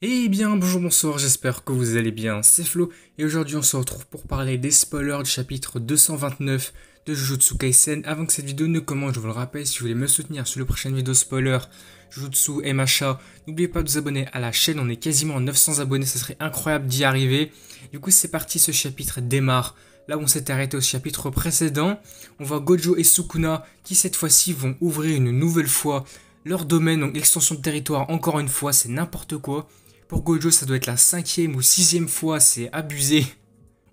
Eh bien, bonjour, bonsoir, j'espère que vous allez bien, c'est Flo, et aujourd'hui on se retrouve pour parler des spoilers du chapitre 229 de Jujutsu Kaisen. Avant que cette vidéo ne commence, je vous le rappelle, si vous voulez me soutenir sur les prochaines vidéos spoilers, Jujutsu, MHA, n'oubliez pas de vous abonner à la chaîne, on est quasiment à 900 abonnés, ça serait incroyable d'y arriver. Du coup c'est parti, ce chapitre démarre. Là où on s'est arrêté au chapitre précédent, on voit Gojo et Sukuna qui cette fois-ci vont ouvrir une nouvelle fois leur domaine, donc l'extension de territoire encore une fois, c'est n'importe quoi. Pour Gojo, ça doit être la 5e ou 6e fois, c'est abusé.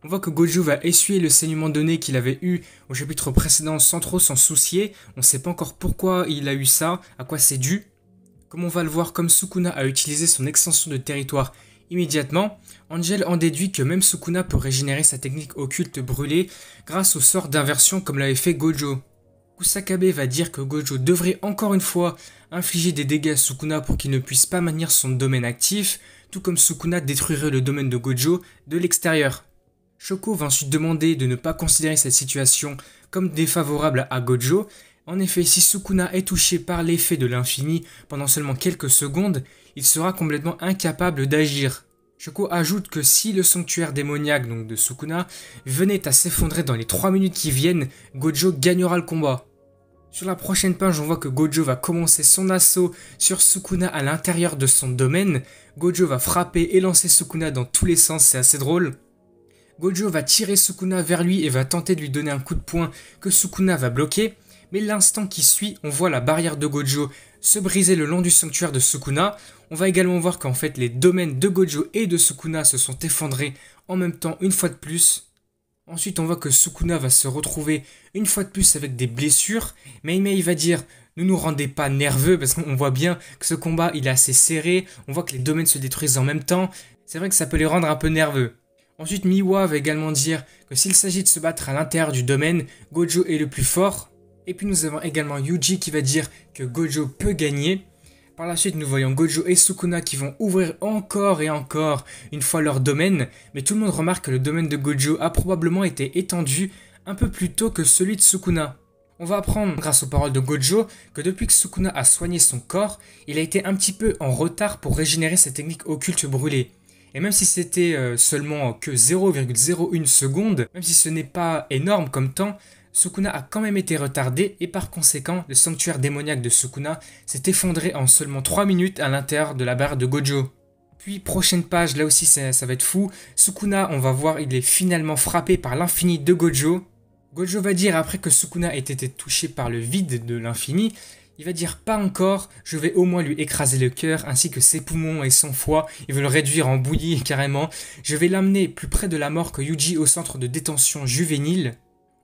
On voit que Gojo va essuyer le saignement de nez qu'il avait eu au chapitre précédent sans trop s'en soucier. On ne sait pas encore pourquoi il a eu ça, à quoi c'est dû. Comme on va le voir, comme Sukuna a utilisé son extension de territoire immédiatement, Angel en déduit que même Sukuna peut régénérer sa technique occulte brûlée grâce au sort d'inversion comme l'avait fait Gojo. Kusakabe va dire que Gojo devrait encore une fois infliger des dégâts à Sukuna pour qu'il ne puisse pas maintenir son domaine actif, tout comme Sukuna détruirait le domaine de Gojo de l'extérieur. Shoko va ensuite demander de ne pas considérer cette situation comme défavorable à Gojo. En effet, si Sukuna est touché par l'effet de l'infini pendant seulement quelques secondes, il sera complètement incapable d'agir. Shoko ajoute que si le sanctuaire démoniaque donc de Sukuna venait à s'effondrer dans les 3 minutes qui viennent, Gojo gagnera le combat. Sur la prochaine page, on voit que Gojo va commencer son assaut sur Sukuna à l'intérieur de son domaine. Gojo va frapper et lancer Sukuna dans tous les sens, c'est assez drôle. Gojo va tirer Sukuna vers lui et va tenter de lui donner un coup de poing que Sukuna va bloquer. Mais l'instant qui suit, on voit la barrière de Gojo se briser le long du sanctuaire de Sukuna. On va également voir qu'en fait les domaines de Gojo et de Sukuna se sont effondrés en même temps une fois de plus. Ensuite, on voit que Sukuna va se retrouver une fois de plus avec des blessures. Mei Mei va dire « Ne nous rendez pas nerveux » parce qu'on voit bien que ce combat il est assez serré. On voit que les domaines se détruisent en même temps. C'est vrai que ça peut les rendre un peu nerveux. Ensuite, Miwa va également dire que s'il s'agit de se battre à l'intérieur du domaine, Gojo est le plus fort. Et puis nous avons également Yuji qui va dire que Gojo peut gagner. Par la suite, nous voyons Gojo et Sukuna qui vont ouvrir encore et encore une fois leur domaine, mais tout le monde remarque que le domaine de Gojo a probablement été étendu un peu plus tôt que celui de Sukuna. On va apprendre, grâce aux paroles de Gojo, que depuis que Sukuna a soigné son corps, il a été un petit peu en retard pour régénérer ses techniques occultes brûlées. Et même si c'était seulement que 0,01 seconde, même si ce n'est pas énorme comme temps, Sukuna a quand même été retardé et par conséquent, le sanctuaire démoniaque de Sukuna s'est effondré en seulement 3 minutes à l'intérieur de la barre de Gojo. Puis prochaine page, là aussi ça va être fou, Sukuna, on va voir, il est finalement frappé par l'infini de Gojo. Gojo va dire après que Sukuna ait été touché par le vide de l'infini, il va dire pas encore, je vais au moins lui écraser le cœur ainsi que ses poumons et son foie, il veut le réduire en bouillie carrément, je vais l'amener plus près de la mort que Yuji au centre de détention juvénile.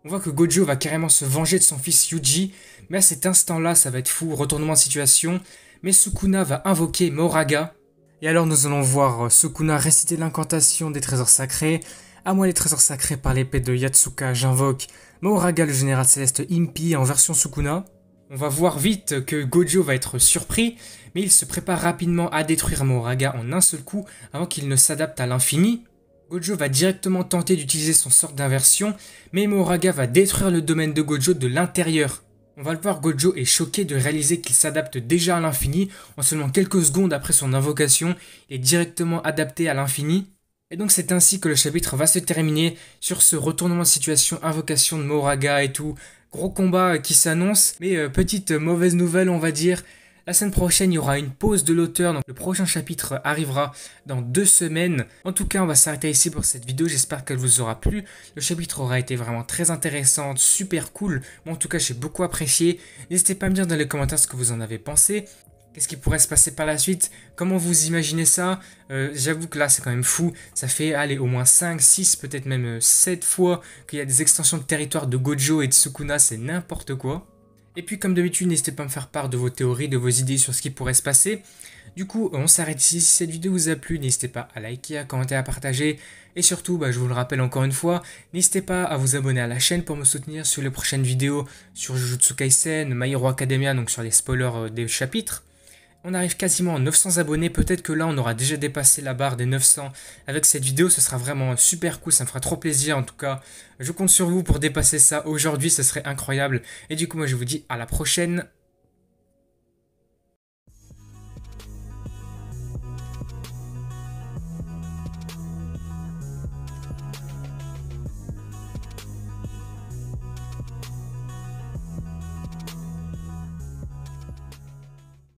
On voit que Gojo va carrément se venger de son fils Yuji, mais à cet instant-là, ça va être fou, retournement de situation. Mais Sukuna va invoquer Moraga. Et alors nous allons voir Sukuna réciter l'incantation des trésors sacrés. À moi les trésors sacrés par l'épée de Yatsuka, j'invoque Moraga le général céleste Impi en version Sukuna. On va voir vite que Gojo va être surpris, mais il se prépare rapidement à détruire Moraga en un seul coup avant qu'il ne s'adapte à l'infini. Gojo va directement tenter d'utiliser son sort d'inversion, mais Moraga va détruire le domaine de Gojo de l'intérieur. On va le voir, Gojo est choqué de réaliser qu'il s'adapte déjà à l'infini. En seulement quelques secondes après son invocation, il est directement adapté à l'infini. Et donc c'est ainsi que le chapitre va se terminer sur ce retournement de situation, invocation de Moraga et tout. Gros combat qui s'annonce, mais petite mauvaise nouvelle on va dire. La semaine prochaine, il y aura une pause de l'auteur, donc le prochain chapitre arrivera dans 2 semaines. En tout cas, on va s'arrêter ici pour cette vidéo, j'espère qu'elle vous aura plu. Le chapitre aura été vraiment très intéressant, super cool. Moi, en tout cas, j'ai beaucoup apprécié. N'hésitez pas à me dire dans les commentaires ce que vous en avez pensé. Qu'est-ce qui pourrait se passer par la suite? Comment vous imaginez ça? J'avoue que là, c'est quand même fou. Ça fait, allez, au moins 5, 6, peut-être même 7 fois qu'il y a des extensions de territoire de Gojo et de Sukuna, c'est n'importe quoi. Et puis comme d'habitude, n'hésitez pas à me faire part de vos théories, de vos idées sur ce qui pourrait se passer. Du coup, on s'arrête ici. Si cette vidéo vous a plu, n'hésitez pas à liker, à commenter, à partager. Et surtout, je vous le rappelle encore une fois, n'hésitez pas à vous abonner à la chaîne pour me soutenir sur les prochaines vidéos sur Jujutsu Kaisen, My Hero Academia, donc sur les spoilers des chapitres. On arrive quasiment à 900 abonnés, peut-être que là on aura déjà dépassé la barre des 900 avec cette vidéo, ce sera vraiment super cool, ça me fera trop plaisir en tout cas. Je compte sur vous pour dépasser ça aujourd'hui, ce serait incroyable. Et du coup moi je vous dis à la prochaine.